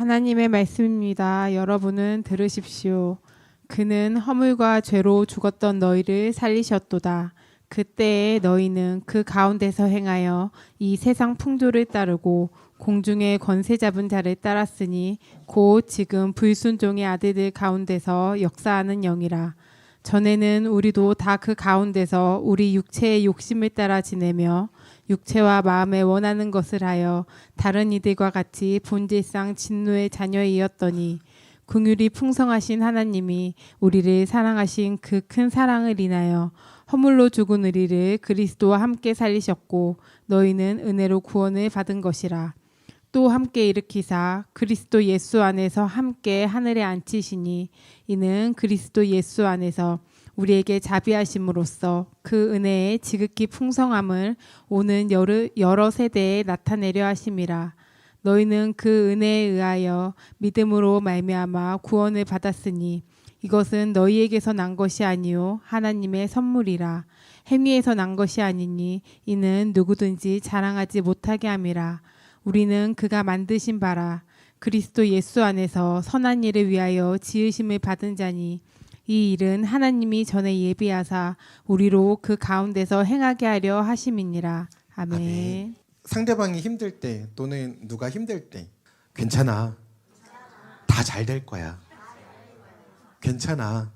하나님의 말씀입니다. 여러분은 들으십시오. 그는 허물과 죄로 죽었던 너희를 살리셨도다. 그때에 너희는 그 가운데서 행하여 이 세상 풍조를 따르고 공중의 권세 잡은 자를 따랐으니 곧 지금 불순종의 아들들 가운데서 역사하는 영이라. 전에는 우리도 다 그 가운데서 우리 육체의 욕심을 따라 지내며 육체와 마음에 원하는 것을 하여 다른 이들과 같이 본질상 진노의 자녀이었더니 긍휼이 풍성하신 하나님이 우리를 사랑하신 그 큰 사랑을 인하여 허물로 죽은 우리를 그리스도와 함께 살리셨고 너희는 은혜로 구원을 받은 것이라. 또 함께 일으키사 그리스도 예수 안에서 함께 하늘에 앉히시니 이는 그리스도 예수 안에서 우리에게 자비하심으로써 그 은혜의 지극히 풍성함을 오는 여러 세대에 나타내려 하심이라. 너희는 그 은혜에 의하여 믿음으로 말미암아 구원을 받았으니 이것은 너희에게서 난 것이 아니요 하나님의 선물이라. 행위에서 난 것이 아니니 이는 누구든지 자랑하지 못하게 함이라. 우리는 그가 만드신 바라 그리스도 예수 안에서 선한 일을 위하여 지으심을 받은 자니 이 일은 하나님이 전에 예비하사 우리로 그 가운데서 행하게 하려 하심이니라. 아멘. 아멘. 상대방이 힘들 때 또는 누가 힘들 때 괜찮아. 다 잘 될 거야. 괜찮아.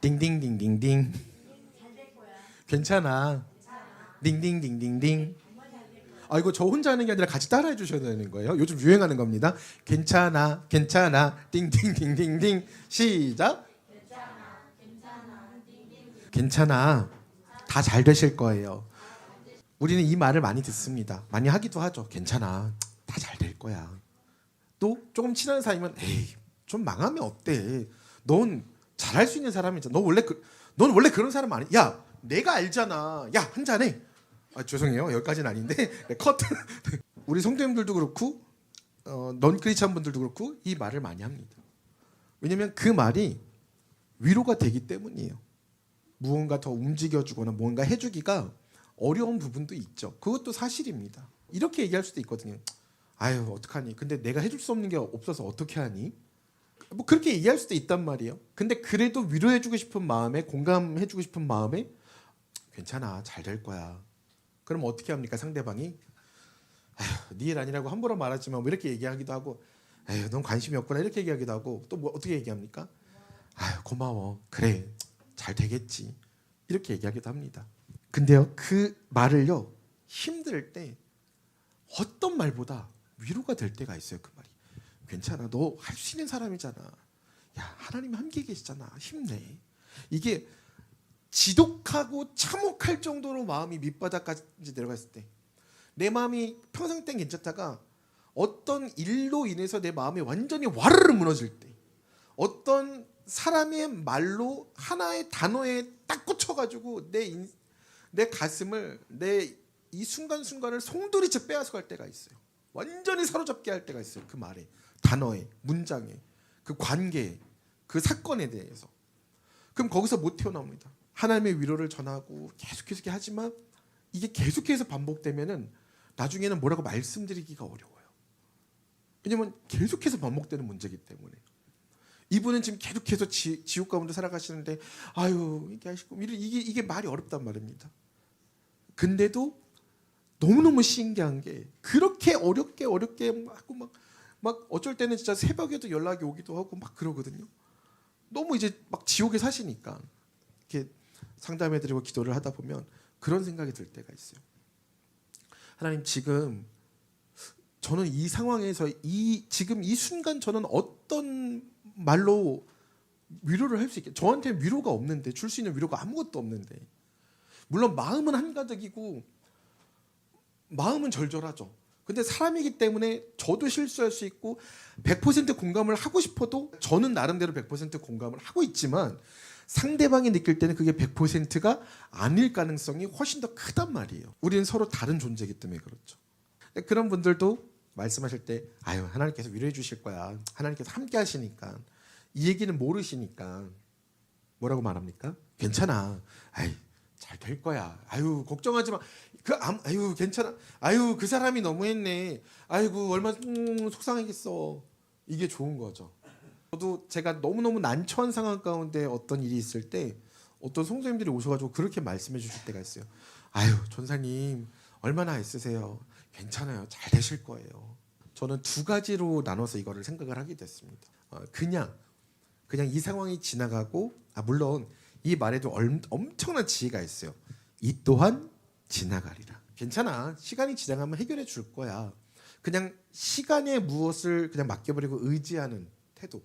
띵띵띵띵띵. 괜찮아. 띵띵띵띵띵. 아, 이거 저 혼자 하는 게 아니라 같이 따라해 주셔야 되는 거예요. 요즘 유행하는 겁니다. 괜찮아, 괜찮아, 띵띵띵띵띵. 시작. 괜찮아. 다 잘 되실 거예요. 우리는 이 말을 많이 듣습니다. 많이 하기도 하죠. 괜찮아. 다 잘 될 거야. 또 조금 친한 사이면 에이, 좀 망하면 어때? 넌 잘할 수 있는 사람이잖아. 넌 원래 그런 사람 아니야. 야, 내가 알잖아. 야, 한 잔해. 아, 죄송해요. 여기까지는 아닌데. 네, 컷. 우리 성도님들도 그렇고 넌 크리스찬 분들도 그렇고 이 말을 많이 합니다. 왜냐면 그 말이 위로가 되기 때문이에요. 무언가 더 움직여주거나 뭔가 해주기가 어려운 부분도 있죠. 그것도 사실입니다. 이렇게 얘기할 수도 있거든요. 아유, 어떡하니? 근데 내가 해줄 수 없는 게 없어서 어떻게 하니? 뭐 그렇게 얘기할 수도 있단 말이에요. 근데 그래도 위로해주고 싶은 마음에, 공감해주고 싶은 마음에 괜찮아, 잘 될 거야. 그럼 어떻게 합니까? 상대방이 아휴, 네 일 아니라고 함부로 말하지만 뭐 이렇게 얘기하기도 하고, 아휴, 넌 관심이 없구나 이렇게 얘기하기도 하고, 또 뭐 어떻게 얘기합니까? 아휴, 고마워. 그래, 잘 되겠지. 이렇게 얘기하기도 합니다. 근데요, 그 말을요, 힘들 때 어떤 말보다 위로가 될 때가 있어요. 그 말이. 괜찮아, 너 할 수 있는 사람이잖아. 야, 하나님이 함께 계시잖아. 힘내. 이게 지독하고 참혹할 정도로 마음이 밑바닥까지 내려갔을 때, 내 마음이 평생 땐 괜찮다가 어떤 일로 인해서 내 마음이 완전히 와르르 무너질 때, 어떤 사람의 말로 하나의 단어에 딱 꽂혀가지고 내 가슴을, 내 이 순간순간을 송두리째 빼앗아 갈 때가 있어요. 완전히 사로잡게 할 때가 있어요. 그 말에, 단어에, 문장에, 그 관계에, 그 사건에 대해서. 그럼 거기서 못 튀어나옵니다. 하나님의 위로를 전하고 계속해서 하지만 이게 계속해서 반복되면은 나중에는 뭐라고 말씀드리기가 어려워요. 왜냐면 계속해서 반복되는 문제이기 때문에. 이분은 지금 계속해서 지옥 가운데 살아가시는데 아유, 이게 하시고 이게 말이 어렵단 말입니다. 근데도 너무너무 신기한 게 그렇게 어렵게 하고 막 어쩔 때는 진짜 새벽에도 연락이 오기도 하고 막 그러거든요. 너무 이제 막 지옥에 사시니까 이렇게 상담해드리고 기도를 하다 보면 그런 생각이 들 때가 있어요. 하나님, 지금 저는 이 상황에서 지금 이 순간 저는 어떤 말로 위로를 할 수 있게, 저한테 위로가 없는데, 줄 수 있는 위로가 아무것도 없는데, 물론 마음은 한가득이고 마음은 절절하죠. 근데 사람이기 때문에 저도 실수할 수 있고 100% 공감을 하고 싶어도 저는 나름대로 100% 공감을 하고 있지만 상대방이 느낄 때는 그게 100%가 아닐 가능성이 훨씬 더 크단 말이에요. 우리는 서로 다른 존재이기 때문에 그렇죠. 그런 분들도 말씀하실 때 아유, 하나님께서 위로해 주실 거야. 하나님께서 함께 하시니까. 이 얘기는 모르시니까 뭐라고 말합니까? 괜찮아. 아이, 잘 될 거야. 아유, 걱정하지 마. 아유, 괜찮아. 아유, 그 사람이 너무했네. 아이고, 얼마나 속상하겠어. 이게 좋은 거죠. 저도 제가 너무너무 난처한 상황 가운데 어떤 일이 있을 때 어떤 성도님들이 오셔가지고 그렇게 말씀해 주실 때가 있어요. 아유 전사님 얼마나 애쓰세요. 괜찮아요. 잘 되실 거예요. 저는 두 가지로 나눠서 이거를 생각을 하게 됐습니다. 그냥 이 상황이 지나가고 물론 이 말에도 엄청난 지혜가 있어요. 이 또한 지나가리라. 괜찮아. 시간이 지나가면 해결해 줄 거야. 그냥 시간에 무엇을 그냥 맡겨버리고 의지하는 태도.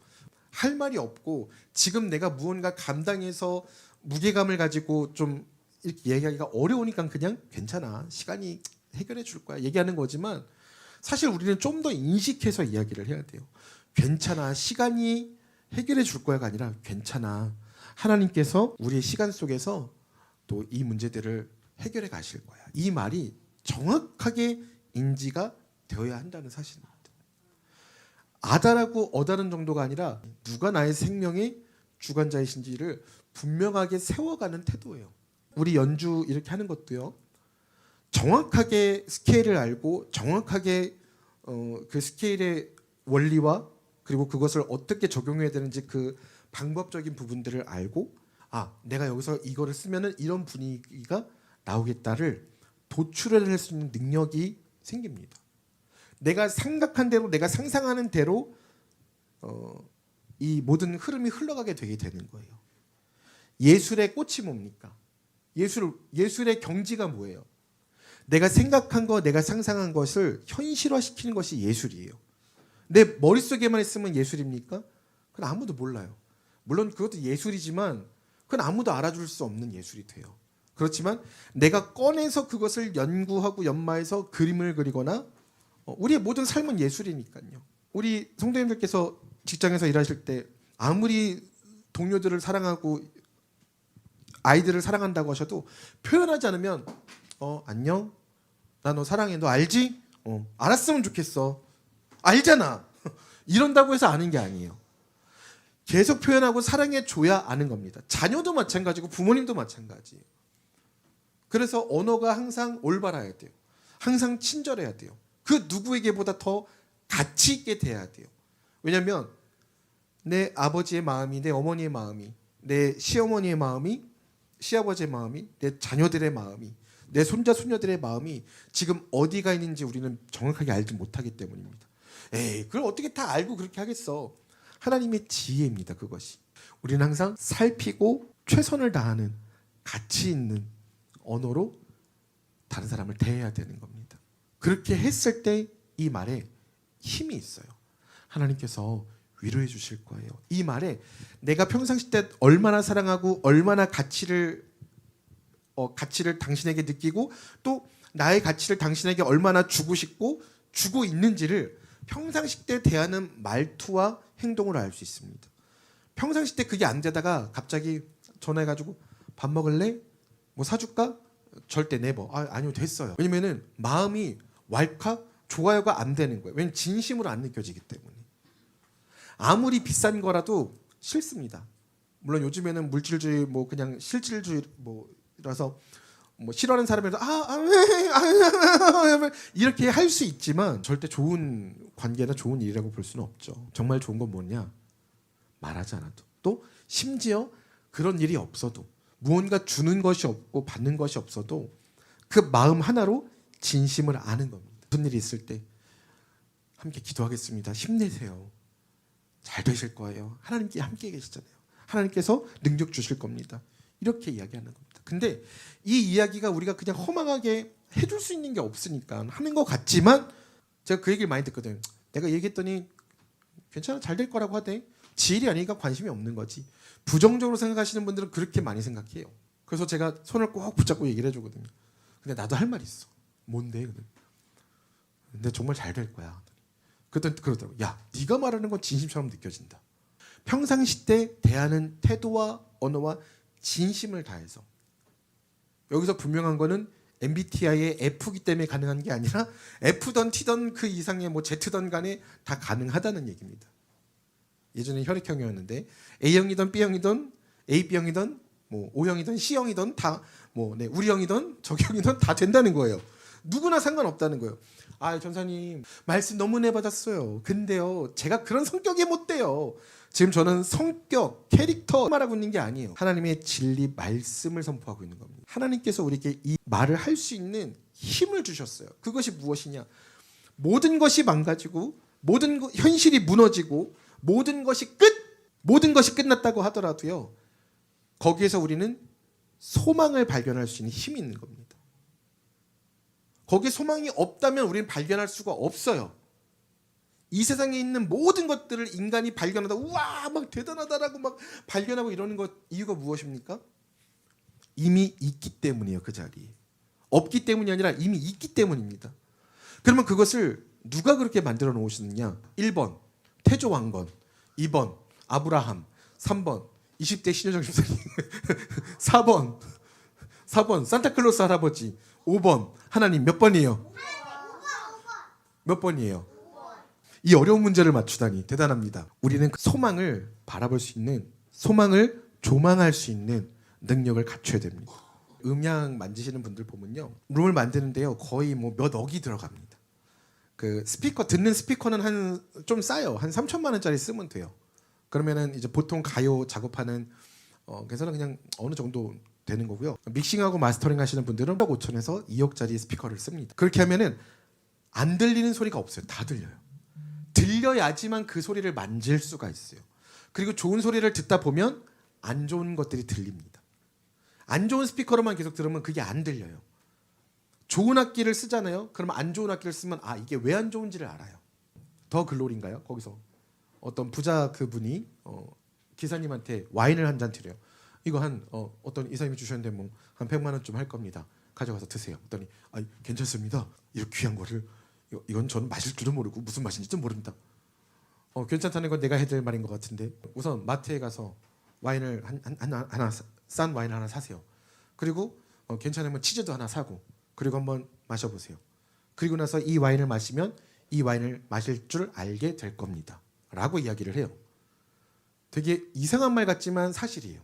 할 말이 없고 지금 내가 무언가 감당해서 무게감을 가지고 좀 이렇게 얘기하기가 어려우니까 그냥 괜찮아. 시간이 해결해 줄 거야. 얘기하는 거지만 사실 우리는 좀 더 인식해서 이야기를 해야 돼요. 괜찮아. 시간이 해결해 줄 거야가 아니라 괜찮아. 하나님께서 우리의 시간 속에서 또 이 문제들을 해결해 가실 거야. 이 말이 정확하게 인지가 되어야 한다는 사실입니다. 아다라고 어다는 정도가 아니라 누가 나의 생명의 주관자이신지를 분명하게 세워가는 태도예요. 우리 연주 이렇게 하는 것도요. 정확하게 스케일을 알고 정확하게 그 스케일의 원리와 그리고 그것을 어떻게 적용해야 되는지 그 방법적인 부분들을 알고 내가 여기서 이거를 쓰면은 이런 분위기가 나오겠다를 도출해낼 수 있는 능력이 생깁니다. 내가 생각한 대로 내가 상상하는 대로 이 모든 흐름이 흘러가게 되게 되는 거예요. 예술의 꽃이 뭡니까? 예술의 경지가 뭐예요? 내가 생각한 거, 내가 상상한 것을 현실화시키는 것이 예술이에요. 내 머릿속에만 있으면 예술입니까? 그건 아무도 몰라요. 물론 그것도 예술이지만 그건 아무도 알아줄 수 없는 예술이 돼요. 그렇지만 내가 꺼내서 그것을 연구하고 연마해서 그림을 그리거나 우리의 모든 삶은 예술이니까요. 우리 성도님들께서 직장에서 일하실 때 아무리 동료들을 사랑하고 아이들을 사랑한다고 하셔도 표현하지 않으면 안녕? 나 너 사랑해. 너 알지? 알았으면 좋겠어. 알잖아. 이런다고 해서 아는 게 아니에요. 계속 표현하고 사랑해 줘야 아는 겁니다. 자녀도 마찬가지고 부모님도 마찬가지예요. 그래서 언어가 항상 올바라야 돼요. 항상 친절해야 돼요. 그 누구에게보다 더 가치 있게 돼야 돼요. 왜냐하면 내 아버지의 마음이, 내 어머니의 마음이, 내 시어머니의 마음이, 시아버지의 마음이, 내 자녀들의 마음이, 내 손자 손녀들의 마음이 지금 어디가 있는지 우리는 정확하게 알지 못하기 때문입니다. 그걸 어떻게 다 알고 그렇게 하겠어. 하나님의 지혜입니다. 그것이. 우리는 항상 살피고 최선을 다하는 가치 있는 언어로 다른 사람을 대해야 되는 겁니다. 그렇게 했을 때 이 말에 힘이 있어요. 하나님께서 위로해 주실 거예요. 이 말에 내가 평상시 때 얼마나 사랑하고 얼마나 가치를 당신에게 느끼고 또 나의 가치를 당신에게 얼마나 주고 싶고 주고 있는지를 평상시 때 대하는 말투와 행동으로 알 수 있습니다. 평상시 때 그게 안 되다가 갑자기 전화해가지고 밥 먹을래? 뭐 사줄까? 절대 네버. 아니요 됐어요. 왜냐면은 마음이 왈칵 좋아요가 안 되는 거예요. 왜냐면 진심으로 안 느껴지기 때문에. 아무리 비싼 거라도 싫습니다. 물론 요즘에는 물질주의 뭐 그냥 실질주의 뭐라서 뭐 싫어하는 사람이라도 이렇게 할 수 있지만 절대 좋은 관계나 좋은 일이라고 볼 수는 없죠. 정말 좋은 건 뭐냐? 말하지 않아도 또 심지어 그런 일이 없어도 무언가 주는 것이 없고 받는 것이 없어도 그 마음 하나로 진심을 아는 겁니다. 무슨 일이 있을 때 함께 기도하겠습니다. 힘내세요. 잘 되실 거예요. 하나님께 함께 계시잖아요. 하나님께서 능력 주실 겁니다. 이렇게 이야기하는 겁니다. 근데 이 이야기가 우리가 그냥 허망하게 해줄 수 있는 게 없으니까 하는 것 같지만 제가 그 얘기를 많이 듣거든요. 내가 얘기했더니 괜찮아 잘 될 거라고 하대. 지일이 아니니까 관심이 없는 거지. 부정적으로 생각하시는 분들은 그렇게 많이 생각해요. 그래서 제가 손을 꼭 붙잡고 얘기를 해주거든요. 근데 나도 할 말이 있어. 뭔데? 근데 정말 잘 될 거야. 그랬더니 그러더라고. 야, 네가 말하는 건 진심처럼 느껴진다. 평상시 때 대하는 태도와 언어와 진심을 다해서 여기서 분명한 거는 MBTI의 F기 때문에 가능한 게 아니라 F던 T던 그 이상의 뭐 Z던 간에 다 가능하다는 얘기입니다. 예전에 혈액형이었는데 A형이든 B형이든 AB형이든 뭐 O형이든 C형이든 다 뭐 우리형이든 저형이든 다 된다는 거예요. 누구나 상관없다는 거예요. 아, 전사님 말씀 너무 은혜 받았어요. 근데요, 제가 그런 성격이 못 돼요. 지금 저는 성격, 캐릭터 말하고 있는 게 아니에요. 하나님의 진리 말씀을 선포하고 있는 겁니다. 하나님께서 우리에게 이 말을 할 수 있는 힘을 주셨어요. 그것이 무엇이냐? 모든 것이 망가지고 현실이 무너지고 모든 것이 끝났다고 하더라도요, 거기에서 우리는 소망을 발견할 수 있는 힘이 있는 겁니다. 거기에 소망이 없다면 우리는 발견할 수가 없어요. 이 세상에 있는 모든 것들을 인간이 발견하다 우와 막 대단하다라고 막 발견하고 이러는 것 이유가 무엇입니까? 이미 있기 때문이에요. 그 자리에. 없기 때문이 아니라 이미 있기 때문입니다. 그러면 그것을 누가 그렇게 만들어 놓으셨느냐? 1번 태조왕건, 2번 아브라함, 3번 20대 신효정 집사님, 4번 산타클로스 할아버지, 5번 하나님. 몇 번이에요? 몇 번이에요? 이 어려운 문제를 맞추다니 대단합니다. 우리는 그 소망을 바라볼 수 있는, 소망을 조망할 수 있는 능력을 갖춰야 됩니다. 음향 만지시는 분들 보면요, 룸을 만드는데요 거의 뭐 몇 억이 들어갑니다. 그 스피커, 듣는 스피커는 한 좀 싸요. 한 3천만 원짜리 쓰면 돼요. 그러면은 이제 보통 가요 작업하는 그래서는 그냥 어느 정도 되는 거고요. 믹싱하고 마스터링 하시는 분들은 1억 5천에서 2억짜리 스피커를 씁니다. 그렇게 하면은 안 들리는 소리가 없어요. 다 들려요. 들려야지만 그 소리를 만질 수가 있어요. 그리고 좋은 소리를 듣다 보면 안 좋은 것들이 들립니다. 안 좋은 스피커로만 계속 들으면 그게 안 들려요. 좋은 악기를 쓰잖아요. 그러면 안 좋은 악기를 쓰면 아, 이게 왜 안 좋은지를 알아요. 더 글로리인가요? 거기서 어떤 부자 그분이 기사님한테 와인을 한 잔 드려요. 이거 한 어떤 이사님이 주셨는데 뭐 한 100만 원쯤 할 겁니다. 가져가서 드세요. 그랬더니 아, 괜찮습니다. 이렇게 귀한 거를 이건 저는 마실 줄은 모르고 무슨 맛인지 좀 모릅니다. 괜찮다는 건 내가 해야 될 말인 것 같은데, 우선 마트에 가서 와인을 하나 싼 와인을 하나 사세요. 그리고 괜찮으면 치즈도 하나 사고, 그리고 한번 마셔보세요. 그리고 나서 이 와인을 마시면 이 와인을 마실 줄 알게 될 겁니다. 라고 이야기를 해요. 되게 이상한 말 같지만 사실이에요.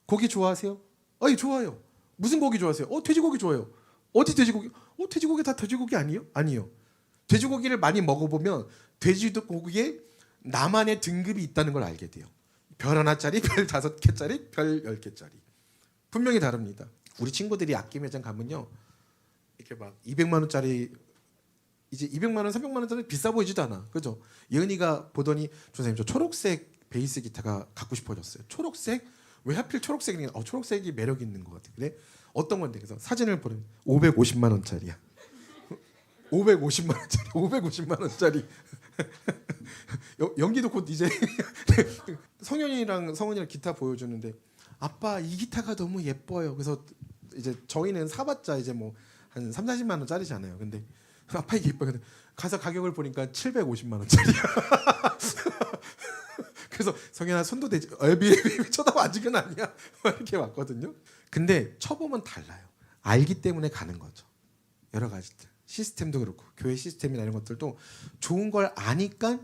고기 좋아하세요? 아니, 좋아요. 무슨 고기 좋아하세요? 돼지고기 좋아요. 어디 돼지고기? 돼지고기 다 돼지고기 아니에요? 아니요. 돼지고기를 많이 먹어보면 돼지고기에 나만의 등급이 있다는 걸 알게 돼요. 별 하나짜리, 별 5개짜리, 별 10개짜리. 분명히 다릅니다. 우리 친구들이 악기 매장 가면요, 이렇게 막 200만 원짜리, 이제 200만 원, 300만 원짜리 비싸 보이지도 않아. 그죠? 예은이가 보더니 선생님 저 초록색 베이스 기타가 갖고 싶어졌어요. 초록색? 왜 하필 초록색이냐? 초록색이 매력 있는 것 같아. 그래? 어떤 건데? 그래서 사진을 보면 550만 원짜리야. 550만 원짜리, 550만 원짜리. 연기도 곧 이제 성현이랑 성은이랑 기타 보여주는데 아빠 이 기타가 너무 예뻐요. 그래서 이제 저희는 사봤자 이제 뭐 한 3, 40만 원짜리잖아요. 근데 아빠 이게 예뻐요. 근데 가서 가격을 보니까 750만 원짜리야. 그래서 성현아 손도 대지, 애비 쳐다봐, 아직은 아니야. 이렇게 왔거든요. 근데 쳐보면 달라요. 알기 때문에 가는 거죠. 여러 가지들. 시스템도 그렇고 교회 시스템이나 이런 것들도 좋은 걸 아니까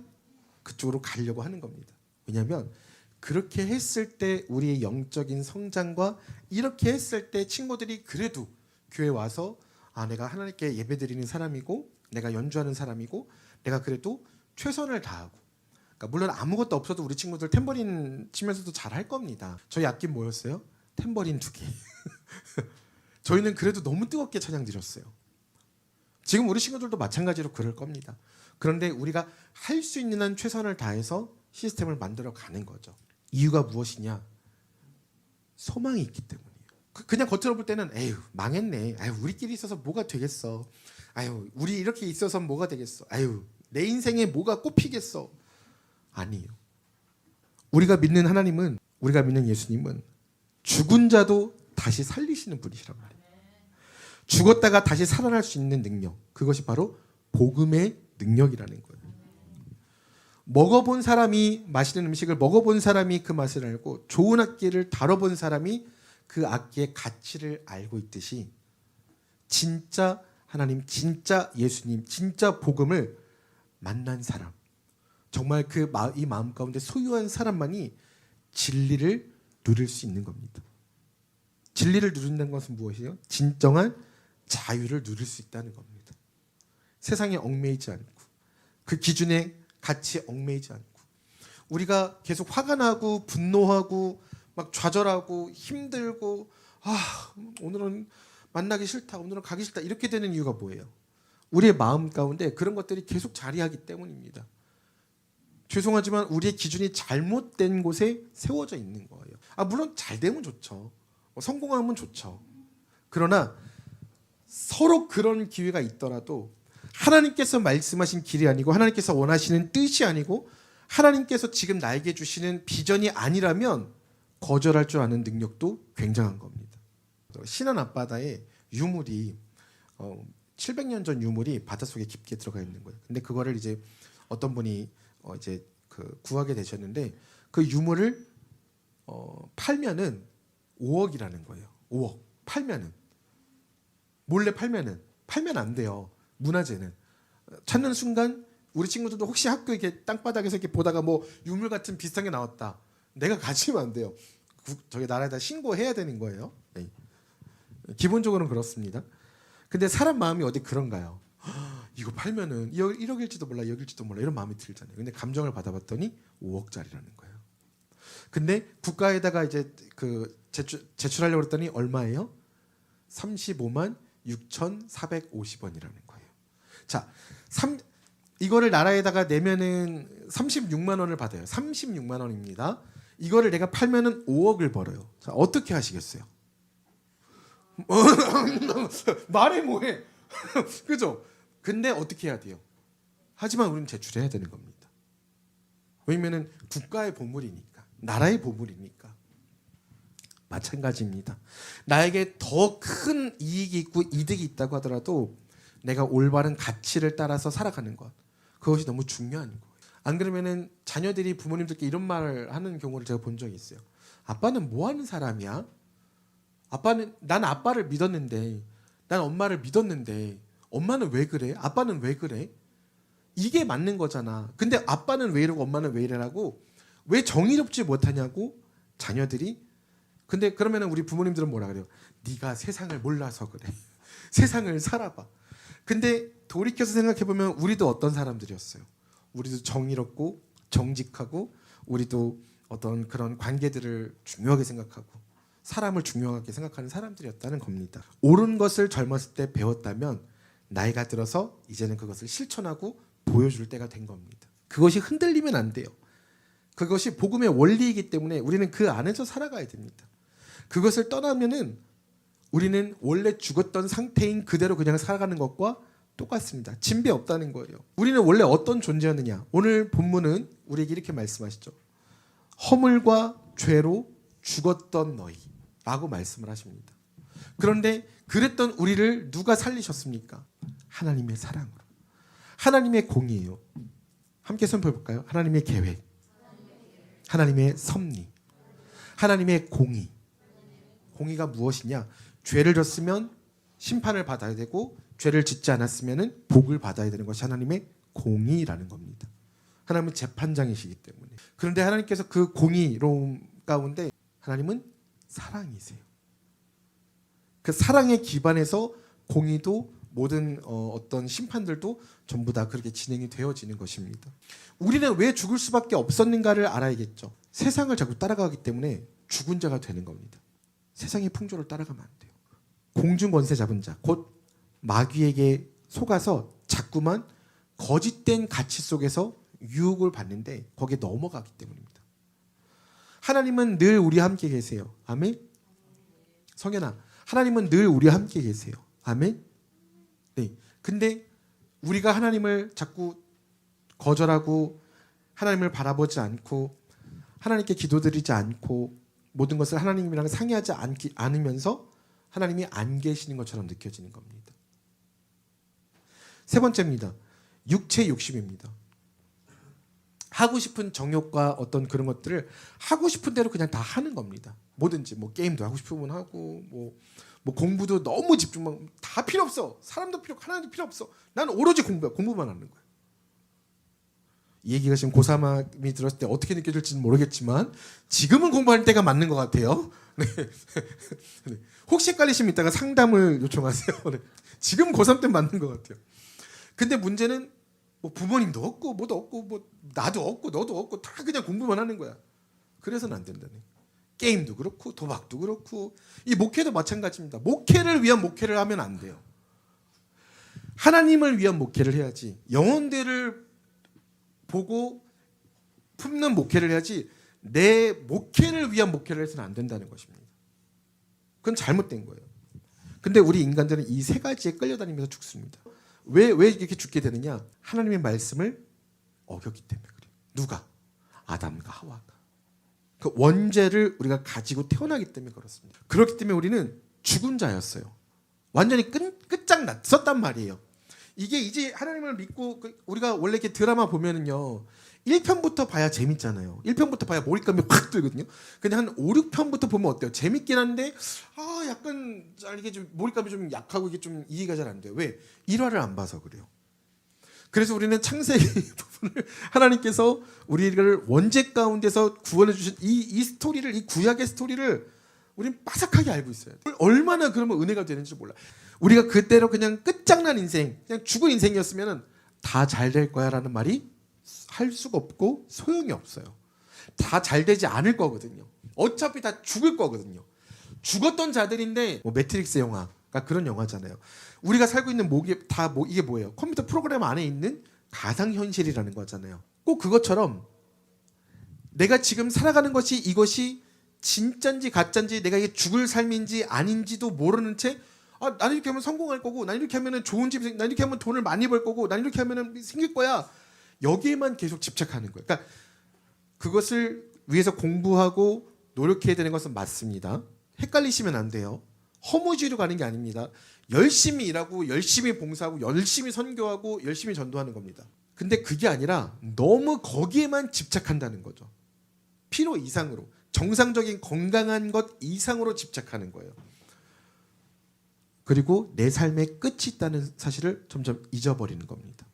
그쪽으로 가려고 하는 겁니다. 왜냐하면 그렇게 했을 때 우리의 영적인 성장과 이렇게 했을 때 친구들이 그래도 교회 와서 아, 내가 하나님께 예배드리는 사람이고 내가 연주하는 사람이고 내가 그래도 최선을 다하고, 그러니까 물론 아무것도 없어도 우리 친구들 탬버린 치면서도 잘할 겁니다. 저희 악기 뭐였어요? 탬버린 2개. 저희는 그래도 너무 뜨겁게 찬양 드렸어요. 지금 우리 친구들도 마찬가지로 그럴 겁니다. 그런데 우리가 할 수 있는 한 최선을 다해서 시스템을 만들어 가는 거죠. 이유가 무엇이냐? 소망이 있기 때문이에요. 그냥 겉으로 볼 때는 에휴 망했네. 아유 우리끼리 있어서 뭐가 되겠어. 아유 우리 이렇게 있어서 뭐가 되겠어. 아유 내 인생에 뭐가 꼽히겠어. 아니에요. 우리가 믿는 하나님은, 우리가 믿는 예수님은 죽은 자도 다시 살리시는 분이시란 말이에요. 죽었다가 다시 살아날 수 있는 능력, 그것이 바로 복음의 능력이라는 거예요. 먹어본 사람이, 맛있는 음식을 먹어본 사람이 그 맛을 알고 좋은 악기를 다뤄본 사람이 그 악기의 가치를 알고 있듯이 진짜 하나님, 진짜 예수님, 진짜 복음을 만난 사람, 정말 이 마음 가운데 소유한 사람만이 진리를 누릴 수 있는 겁니다. 진리를 누린다는 것은 무엇이에요? 진정한 자유를 누릴 수 있다는 겁니다. 세상에 얽매이지 않고 그 기준에 같이 얽매이지 않고 우리가 계속 화가 나고 분노하고 막 좌절하고 힘들고 오늘은 만나기 싫다, 오늘은 가기 싫다 이렇게 되는 이유가 뭐예요? 우리의 마음 가운데 그런 것들이 계속 자리하기 때문입니다. 죄송하지만 우리의 기준이 잘못된 곳에 세워져 있는 거예요. 물론 잘 되면 좋죠. 성공하면 좋죠. 그러나 서로 그런 기회가 있더라도 하나님께서 말씀하신 길이 아니고 하나님께서 원하시는 뜻이 아니고 하나님께서 지금 나에게 주시는 비전이 아니라면 거절할 줄 아는 능력도 굉장한 겁니다. 신안 앞바다에 유물이 700년 전 유물이 바닷속에 깊게 들어가 있는 거예요. 근데 그거를 이제 어떤 분이 이제 구하게 되셨는데 그 유물을 팔면은 5억이라는 거예요. 5억 팔면은 몰래 팔면 안 돼요. 문화재는 찾는 순간 우리 친구들도 혹시 학교 이렇게 땅바닥에서 이렇게 보다가 뭐 유물 같은 비슷한 게 나왔다. 내가 가지면 안 돼요. 저기 나라에다 신고해야 되는 거예요. 네. 기본적으로는 그렇습니다. 근데 사람 마음이 어디 그런가요? 이거 팔면은 1억일지도 몰라, 2억일지도 몰라 이런 마음이 들잖아요. 근데 감정을 받아봤더니 5억짜리라는 거예요. 근데 국가에다가 이제 제출하려고 했더니 얼마예요? 35만 6,450원이라는 거예요. 자, 이거를 나라에다가 내면은 36만 원을 받아요. 36만 원입니다. 이거를 내가 팔면은 5억을 벌어요. 자, 어떻게 하시겠어요? 말해 뭐해? 그죠? 근데 어떻게 해야 돼요? 하지만 우리는 제출해야 되는 겁니다. 왜냐면은 국가의 보물이니까, 나라의 보물이니까. 마찬가지입니다. 나에게 더 큰 이익이 있고 이득이 있다고 하더라도 내가 올바른 가치를 따라서 살아가는 것, 그것이 너무 중요한 거예요. 안 그러면은 자녀들이 부모님들께 이런 말을 하는 경우를 제가 본 적이 있어요. 아빠는 뭐 하는 사람이야? 난 아빠를 믿었는데, 난 엄마를 믿었는데 엄마는 왜 그래? 아빠는 왜 그래? 이게 맞는 거잖아. 근데 아빠는 왜 이러고 엄마는 왜 이래라고 왜 정의롭지 못하냐고 자녀들이. 근데 그러면은 우리 부모님들은 뭐라 그래요? 네가 세상을 몰라서 그래. 세상을 살아봐. 근데 돌이켜서 생각해보면 우리도 어떤 사람들이었어요? 우리도 정의롭고 정직하고 우리도 어떤 그런 관계들을 중요하게 생각하고 사람을 중요하게 생각하는 사람들이었다는 겁니다. 옳은 것을 젊었을 때 배웠다면 나이가 들어서 이제는 그것을 실천하고 보여줄 때가 된 겁니다. 그것이 흔들리면 안 돼요. 그것이 복음의 원리이기 때문에 우리는 그 안에서 살아가야 됩니다. 그것을 떠나면은 우리는 원래 죽었던 상태인 그대로 그냥 살아가는 것과 똑같습니다. 진배 없다는 거예요. 우리는 원래 어떤 존재였느냐? 오늘 본문은 우리에게 이렇게 말씀하시죠. 허물과 죄로 죽었던 너희라고 말씀을 하십니다. 그런데 그랬던 우리를 누가 살리셨습니까? 하나님의 사랑으로. 하나님의 공의예요. 함께 선포해 볼까요? 하나님의 계획, 하나님의 섭리, 하나님의 공의. 공의가 무엇이냐? 죄를 졌으면 심판을 받아야 되고 죄를 짓지 않았으면 복을 받아야 되는 것이 하나님의 공의라는 겁니다. 하나님은 재판장이시기 때문에. 그런데 하나님께서 그 공의로움 가운데 하나님은 사랑이세요. 그 사랑에 기반해서 공의도 모든 어떤 심판들도 전부 다 그렇게 진행이 되어지는 것입니다. 우리는 왜 죽을 수밖에 없었는가를 알아야겠죠. 세상을 자꾸 따라가기 때문에 죽은 자가 되는 겁니다. 세상의 풍조를 따라가면 안 돼요. 공중 권세 잡은 자, 곧 마귀에게 속아서 자꾸만 거짓된 가치 속에서 유혹을 받는데 거기에 넘어가기 때문입니다. 하나님은 늘 우리와 함께 계세요. 아멘. 성현아, 하나님은 늘 우리와 함께 계세요. 아멘. 네. 근데 우리가 하나님을 자꾸 거절하고 하나님을 바라보지 않고 하나님께 기도드리지 않고 모든 것을 하나님이랑 상의하지 않으면서 하나님이 안 계시는 것처럼 느껴지는 겁니다. 세 번째입니다. 육체 욕심입니다. 하고 싶은 정욕과 어떤 그런 것들을 하고 싶은 대로 그냥 다 하는 겁니다. 뭐든지 뭐 게임도 하고 싶으면 하고 뭐 공부도 너무 집중만 다 필요 없어. 사람도 필요 없고 하나님도 필요 없어. 나는 오로지 공부만 하는 거야. 이 얘기가 지금 고3이 들었을 때 어떻게 느껴질지는 모르겠지만 지금은 공부할 때가 맞는 것 같아요. 네. 네. 혹시 헷갈리시면 이따가 상담을 요청하세요. 네. 지금 고3 때 맞는 것 같아요. 근데 문제는 뭐 부모님도 없고 뭐도 없고 뭐 나도 없고 너도 없고 다 그냥 공부만 하는 거야. 그래서는 안 된다네. 게임도 그렇고 도박도 그렇고 이 목회도 마찬가지입니다. 목회를 위한 목회를 하면 안 돼요. 하나님을 위한 목회를 해야지. 영혼들을 보고 품는 목회를 해야지 내 목회를 위한 목회를 해서는 안 된다는 것입니다. 그건 잘못된 거예요. 근데 우리 인간들은 이 세 가지에 끌려다니면서 죽습니다. 왜 이렇게 죽게 되느냐? 하나님의 말씀을 어겼기 때문에 그래요. 누가? 아담과 하와가. 그 원죄를 우리가 가지고 태어나기 때문에 그렇습니다. 그렇기 때문에 우리는 죽은 자였어요. 완전히 끝장났었단 말이에요. 이게 이제 하나님을 믿고 우리가 원래 이렇게 드라마 보면은요. 1편부터 봐야 재밌잖아요. 1편부터 봐야 몰입감이 확 들거든요. 근데 한 5, 6편부터 보면 어때요? 재밌긴 한데 약간 이게 좀 몰입감이 좀 약하고 이게 좀 이해가 잘 안 돼요. 왜? 1화를 안 봐서 그래요. 그래서 우리는 창세기 부분을 하나님께서 우리를 원죄 가운데서 구원해 주신 이 스토리를, 이 구약의 스토리를 우리는 빠삭하게 알고 있어요. 얼마나 그러면 은혜가 되는지 몰라. 우리가 그대로 그냥 끝장난 인생, 그냥 죽은 인생이었으면 다 잘 될 거야라는 말이 할 수가 없고 소용이 없어요. 다 잘 되지 않을 거거든요. 어차피 다 죽을 거거든요. 죽었던 자들인데 뭐 매트릭스 영화가 그런 영화잖아요. 우리가 살고 있는 이게 뭐예요? 컴퓨터 프로그램 안에 있는 가상현실이라는 거잖아요. 꼭 그것처럼 내가 지금 살아가는 것이 이것이 진짠지 가짠지 내가 이게 죽을 삶인지 아닌지도 모르는 채 나는 이렇게 하면 성공할 거고 난 이렇게 하면 좋은 집, 난 이렇게 하면 돈을 많이 벌 거고 난 이렇게 하면 생길 거야. 여기에만 계속 집착하는 거예요. 그러니까 그것을 위해서 공부하고 노력해야 되는 것은 맞습니다. 헷갈리시면 안 돼요. 허무주의로 가는 게 아닙니다. 열심히 일하고 열심히 봉사하고 열심히 선교하고 열심히 전도하는 겁니다. 근데 그게 아니라 너무 거기에만 집착한다는 거죠. 필요 이상으로 정상적인 건강한 것 이상으로 집착하는 거예요. 그리고 내 삶의 끝이 있다는 사실을 점점 잊어버리는 겁니다.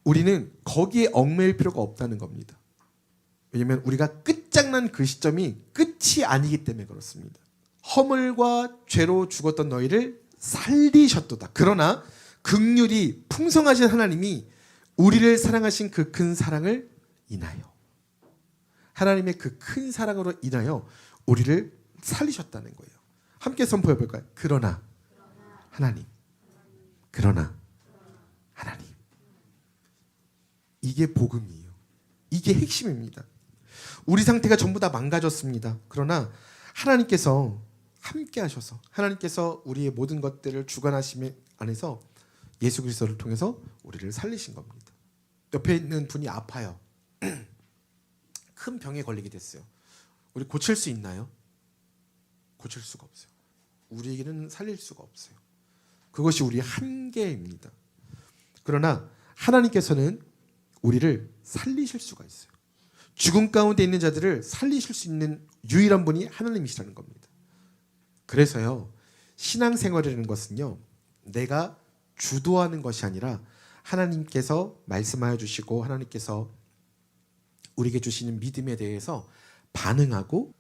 우리는 거기에 얽매일 필요가 없다는 겁니다. 왜냐하면 우리가 끝장난 그 시점이 끝이 아니기 때문에 그렇습니다. 허물과 죄로 죽었던 너희를 살리셨도다. 그러나 긍휼이 풍성하신 하나님이 우리를 사랑하신 그 큰 사랑을 인하여 하나님의 그 큰 사랑으로 인하여 우리를 살리셨다는 거예요. 함께 선포해 볼까요? 그러나 하나님. 그러나 하나님. 이게 복음이에요. 이게 핵심입니다. 우리 상태가 전부 다 망가졌습니다. 그러나 하나님께서 함께 하셔서 하나님께서 우리의 모든 것들을 주관하심 안에서 예수 그리스도를 통해서 우리를 살리신 겁니다. 옆에 있는 분이 아파요. 큰 병에 걸리게 됐어요. 우리 고칠 수 있나요? 고칠 수가 없어요. 우리에게는 살릴 수가 없어요. 그것이 우리의 한계입니다. 그러나 하나님께서는 우리를 살리실 수가 있어요. 죽음 가운데 있는 자들을 살리실 수 있는 유일한 분이 하나님이시라는 겁니다. 그래서요, 신앙생활이라는 것은요, 내가 주도하는 것이 아니라 하나님께서 말씀하여 주시고 하나님께서 우리에게 주시는 믿음에 대해서 반응하고,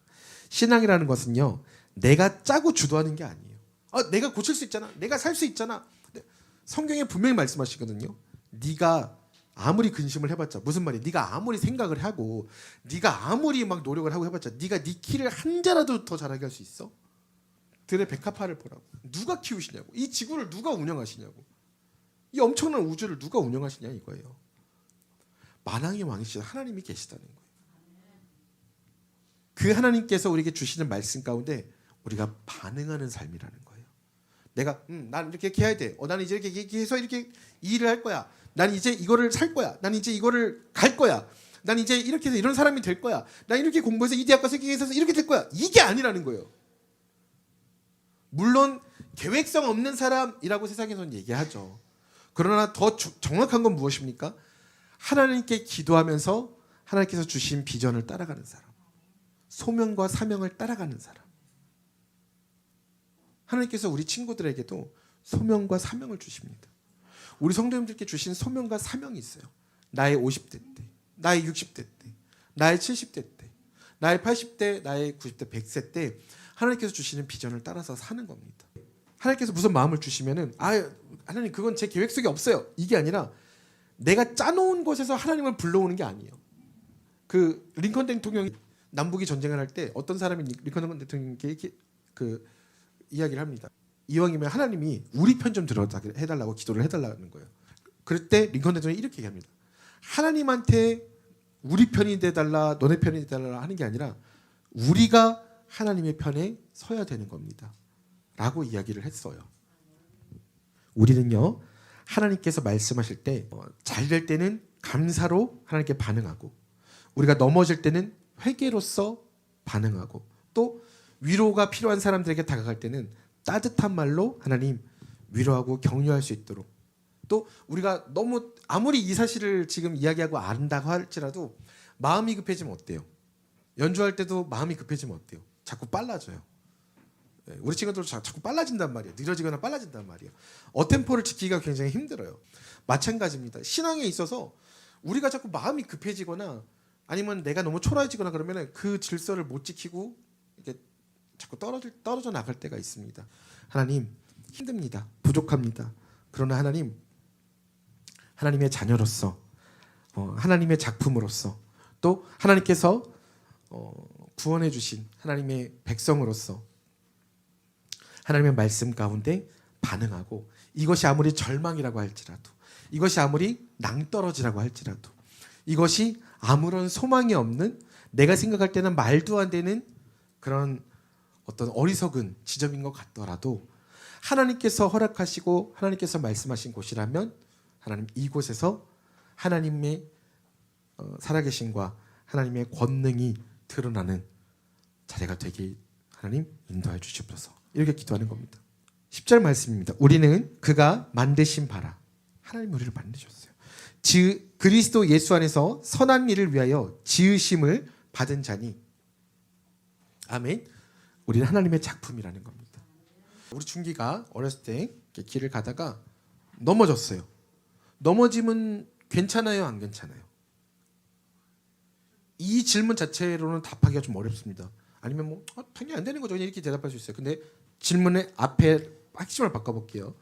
신앙이라는 것은요, 내가 짜고 주도하는 게 아니에요. 내가 고칠 수 있잖아. 내가 살 수 있잖아. 성경에 분명히 말씀하시거든요. 네가 아무리 근심을 해봤자 무슨 말이야? 네가 아무리 생각을 하고 네가 아무리 막 노력을 하고 해봤자 네가 네 키를 한 자라도 더 잘하게 할 수 있어? 들의 백합화를 보라고. 누가 키우시냐고. 이 지구를 누가 운영하시냐고. 이 엄청난 우주를 누가 운영하시냐 이거예요. 만왕의 왕이시다 하나님이 계시다는 거예요. 그 하나님께서 우리에게 주시는 말씀 가운데 우리가 반응하는 삶이라는 거예요. 내가 난 이렇게 해야 돼. 나는 이제 이렇게 해서 이렇게 일을 할 거야. 난 이제 이거를 살 거야. 난 이제 이거를 갈 거야. 난 이제 이렇게 해서 이런 사람이 될 거야. 난 이렇게 공부해서 이 대학 가서 이렇게 해서 이렇게 될 거야. 이게 아니라는 거예요. 물론 계획성 없는 사람이라고 세상에서는 얘기하죠. 그러나 더 정확한 건 무엇입니까? 하나님께 기도하면서 하나님께서 주신 비전을 따라가는 사람. 소명과 사명을 따라가는 사람. 하나님께서 우리 친구들에게도 소명과 사명을 주십니다. 우리 성도님들께 주신 소명과 사명이 있어요. 나의 50대 때, 나의 60대 때, 나의 70대 때, 나의 80대, 나의 90대, 100세 때 하나님께서 주시는 비전을 따라서 사는 겁니다. 하나님께서 무슨 마음을 주시면은 하나님 그건 제 계획 속에 없어요. 이게 아니라 내가 짜놓은 곳에서 하나님을 불러오는 게 아니에요. 그 링컨 대통령이 남북이 전쟁을 할 때 어떤 사람이 링컨 대통령께 그 이야기를 합니다. 이왕이면 하나님이 우리 편 좀 해달라고 기도를 해달라는 거예요. 그럴 때 링컨 대통령이 이렇게 얘기합니다. 하나님한테 우리 편이 돼달라, 너네 편이 돼달라 하는 게 아니라 우리가 하나님의 편에 서야 되는 겁니다. 라고 이야기를 했어요. 우리는요, 하나님께서 말씀하실 때 잘 될 때는 감사로 하나님께 반응하고, 우리가 넘어질 때는 회개로서 반응하고, 또 위로가 필요한 사람들에게 다가갈 때는 따뜻한 말로 하나님 위로하고 격려할 수 있도록, 또 우리가 너무 아무리 이 사실을 지금 이야기하고 안다고 할지라도 마음이 급해지면 어때요? 연주할 때도 마음이 급해지면 어때요? 자꾸 빨라져요. 우리 친구들 자꾸 빨라진단 말이에요. 느려지거나 빨라진단 말이에요. 어템포를 지키기가 굉장히 힘들어요. 마찬가지입니다. 신앙에 있어서 우리가 자꾸 마음이 급해지거나 아니면 내가 너무 초라해지거나 그러면 그 질서를 못 지키고 이게 자꾸 떨어져 나갈 때가 있습니다. 하나님 힘듭니다. 부족합니다. 그러나 하나님, 하나님의 자녀로서, 하나님의 작품으로서, 또 하나님께서 구원해 주신 하나님의 백성으로서 하나님의 말씀 가운데 반응하고, 이것이 아무리 절망이라고 할지라도, 이것이 아무리 낭떠러지라고 할지라도, 이것이 아무런 소망이 없는, 내가 생각할 때는 말도 안 되는 그런 어떤 어리석은 지점인 것 같더라도 하나님께서 허락하시고 하나님께서 말씀하신 곳이라면 하나님 이곳에서 하나님의 살아계심과 하나님의 권능이 드러나는 자리가 되게 하나님 인도해 주시옵소서. 이렇게 기도하는 겁니다. 10절 말씀입니다. 우리는 그가 만드신 바라, 하나님 우리를 만드셨어요. 그리스도 예수 안에서 선한 일을 위하여 지으심을 받은 자니, 아멘. 우리는 하나님의 작품이라는 겁니다. 우리 준기가 어렸을 때 길을 가다가 넘어졌어요. 넘어지면 괜찮아요, 안 괜찮아요? 이 질문 자체로는 답하기가 좀 어렵습니다. 아니면 뭐 당연히 안 되는 거죠, 그냥 이렇게 대답할 수 있어요. 근데 질문의 앞에 핵심을 바꿔볼게요.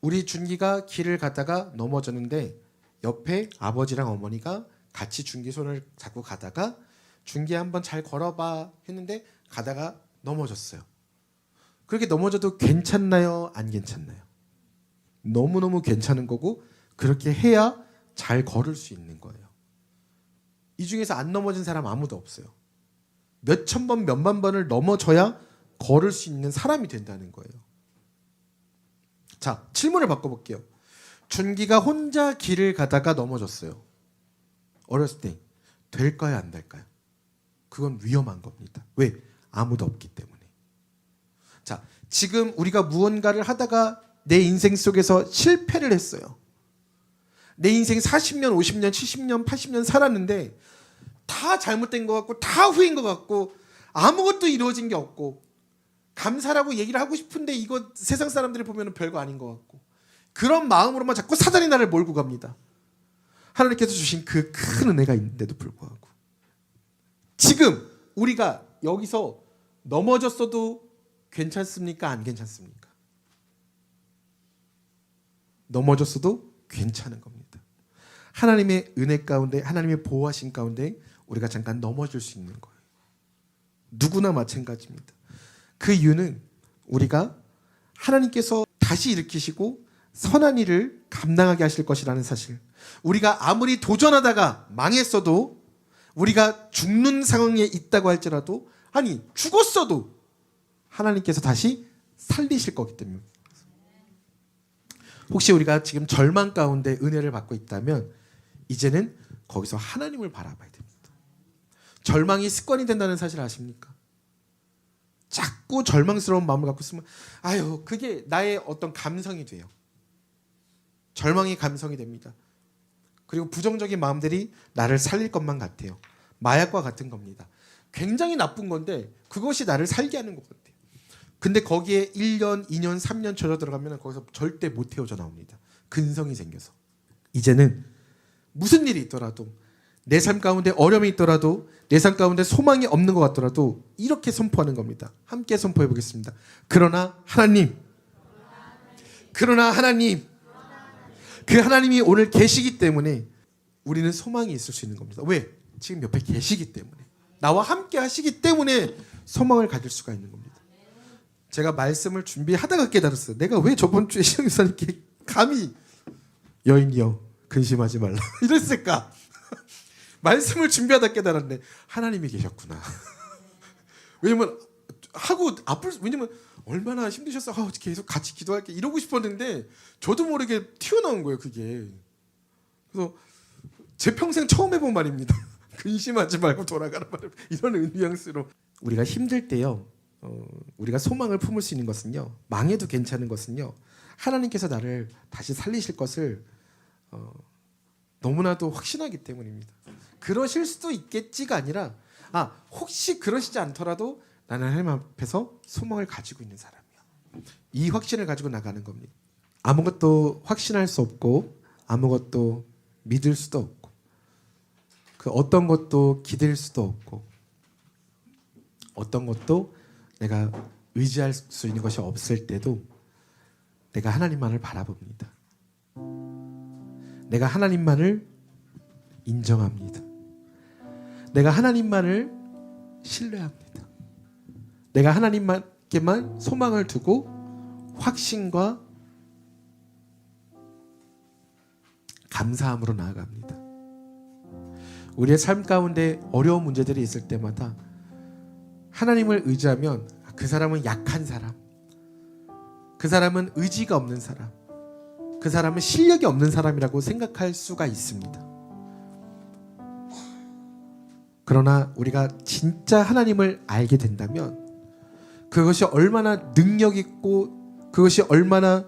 우리 준기가 길을 가다가 넘어졌는데 옆에 아버지랑 어머니가 같이 준기 손을 잡고 가다가 준기 한번 잘 걸어봐 했는데 가다가 넘어졌어요. 그렇게 넘어져도 괜찮나요, 안 괜찮나요? 너무너무 괜찮은 거고, 그렇게 해야 잘 걸을 수 있는 거예요. 이 중에서 안 넘어진 사람 아무도 없어요. 몇천 번, 몇만 번을 넘어져야 걸을 수 있는 사람이 된다는 거예요. 자, 질문을 바꿔볼게요. 준기가 혼자 길을 가다가 넘어졌어요. 어렸을 때 될까요, 안 될까요? 그건 위험한 겁니다. 왜? 아무도 없기 때문에. 자, 지금 우리가 무언가를 하다가 내 인생 속에서 실패를 했어요. 내 인생 40년, 50년, 70년, 80년 살았는데 다 잘못된 것 같고 다 후회인 것 같고 아무것도 이루어진 게 없고, 감사라고 얘기를 하고 싶은데 이거 세상 사람들이 보면 별거 아닌 것 같고, 그런 마음으로만 자꾸 사단이 나를 몰고 갑니다. 하나님께서 주신 그 큰 은혜가 있는데도 불구하고 지금 우리가 여기서 넘어졌어도 괜찮습니까, 안 괜찮습니까? 넘어졌어도 괜찮은 겁니다. 하나님의 은혜 가운데, 하나님의 보호하심 가운데 우리가 잠깐 넘어질 수 있는 거예요. 누구나 마찬가지입니다. 그 이유는 우리가 하나님께서 다시 일으키시고 선한 일을 감당하게 하실 것이라는 사실, 우리가 아무리 도전하다가 망했어도, 우리가 죽는 상황에 있다고 할지라도, 아니 죽었어도 하나님께서 다시 살리실 거기 때문에. 혹시 우리가 지금 절망 가운데 은혜를 받고 있다면 이제는 거기서 하나님을 바라봐야 됩니다. 절망이 습관이 된다는 사실 아십니까? 자꾸 절망스러운 마음을 갖고 있으면 그게 나의 어떤 감성이 돼요. 절망이 감성이 됩니다. 그리고 부정적인 마음들이 나를 살릴 것만 같아요. 마약과 같은 겁니다. 굉장히 나쁜 건데 그것이 나를 살게 하는 것 같아요. 근데 거기에 1년, 2년, 3년 젖어 들어가면 거기서 절대 못 헤어져 나옵니다. 근성이 생겨서 이제는 무슨 일이 있더라도 내 삶 가운데 어려움이 있더라도 내 삶 가운데 소망이 없는 것 같더라도 이렇게 선포하는 겁니다. 함께 선포해 보겠습니다. 그러나 하나님, 그 하나님이 오늘 계시기 때문에 우리는 소망이 있을 수 있는 겁니다. 왜? 지금 옆에 계시기 때문에, 나와 함께 하시기 때문에 소망을 가질 수가 있는 겁니다. 제가 말씀을 준비하다가 깨달았어요. 내가 왜 저번 주에 시영 목사님께 감히 여인이여 근심하지 말라 이랬을까? 말씀을 준비하다 깨달았네. 하나님이 계셨구나. 왜냐면 왜냐면 얼마나 힘드셨어. 계속 같이 기도할게 이러고 싶었는데 저도 모르게 튀어나온 거예요, 그게. 그래서 제 평생 처음 해본 말입니다. 근심하지 말고 돌아가는 말. 이런 뉘앙스로 우리가 힘들 때요, 우리가 소망을 품을 수 있는 것은요, 망해도 괜찮은 것은요, 하나님께서 나를 다시 살리실 것을 너무나도 확신하기 때문입니다. 그러실 수도 있겠지가 아니라 혹시 그러시지 않더라도 나는 하나님 앞에서 소망을 가지고 있는 사람이야. 이 확신을 가지고 나가는 겁니다. 아무것도 확신할 수 없고 아무것도 믿을 수도 없고 그 어떤 것도 기댈 수도 없고 어떤 것도 내가 의지할 수 있는 것이 없을 때도 내가 하나님만을 바라봅니다. 내가 하나님만을 인정합니다. 내가 하나님만을 신뢰합니다. 내가 하나님께만 소망을 두고 확신과 감사함으로 나아갑니다. 우리의 삶 가운데 어려운 문제들이 있을 때마다 하나님을 의지하면 그 사람은 약한 사람, 그 사람은 의지가 없는 사람, 그 사람은 실력이 없는 사람이라고 생각할 수가 있습니다. 그러나 우리가 진짜 하나님을 알게 된다면 그것이 얼마나 능력 있고 그것이 얼마나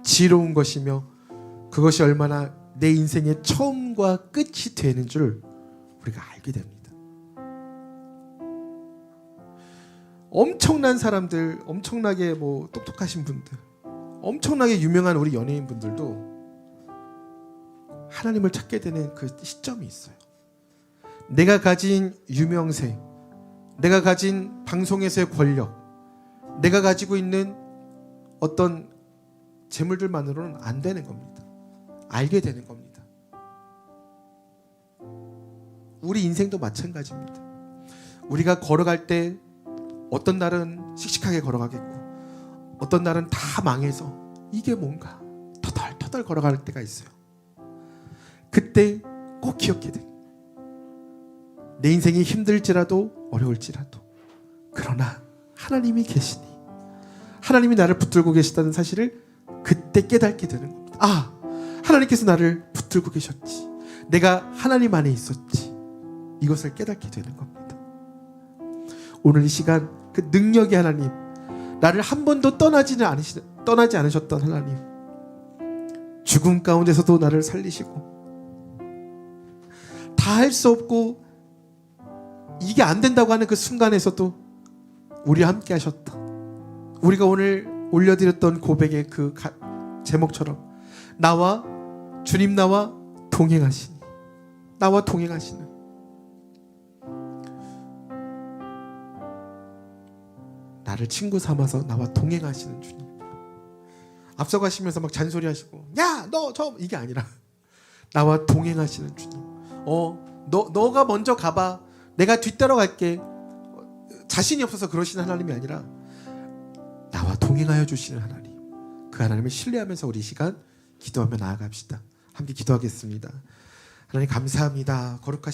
지혜로운 것이며 그것이 얼마나 내 인생의 처음과 끝이 되는 줄 우리가 알게 됩니다. 엄청난 사람들, 엄청나게 똑똑하신 분들, 엄청나게 유명한 우리 연예인분들도 하나님을 찾게 되는 그 시점이 있어요. 내가 가진 유명세, 내가 가진 방송에서의 권력, 내가 가지고 있는 어떤 재물들만으로는 안 되는 겁니다. 알게 되는 겁니다. 우리 인생도 마찬가지입니다. 우리가 걸어갈 때 어떤 날은 씩씩하게 걸어가겠고 어떤 날은 다 망해서 이게 뭔가 터덜터덜 걸어갈 때가 있어요. 그때 꼭 기억해야 돼. 내 인생이 힘들지라도 어려울지라도 그러나 하나님이 계시니 하나님이 나를 붙들고 계시다는 사실을 그때 깨닫게 되는 겁니다. 하나님께서 나를 붙들고 계셨지, 내가 하나님 안에 있었지, 이것을 깨닫게 되는 겁니다. 오늘 이 시간 그 능력의 하나님, 나를 한 번도 떠나지 않으셨던 하나님, 죽음 가운데서도 나를 살리시고 다 할 수 없고 이게 안 된다고 하는 그 순간에서도 우리와 함께 하셨다. 우리가 오늘 올려드렸던 고백의 그 제목처럼 주님 나와 동행하시니, 나와 동행하시는 나를 친구 삼아서 나와 동행하시는 주님. 앞서가시면서 막 잔소리하시고 야 너 이게 아니라 나와 동행하시는 주님. 너가 먼저 가봐, 내가 뒤따라 갈게. 자신이 없어서 그러시는 하나님이 아니라 나와 동행하여 주시는 하나님, 그 하나님을 신뢰하면서 우리 이 시간 기도하며 나아갑시다. 함께 기도하겠습니다. 하나님 감사합니다. 거룩하신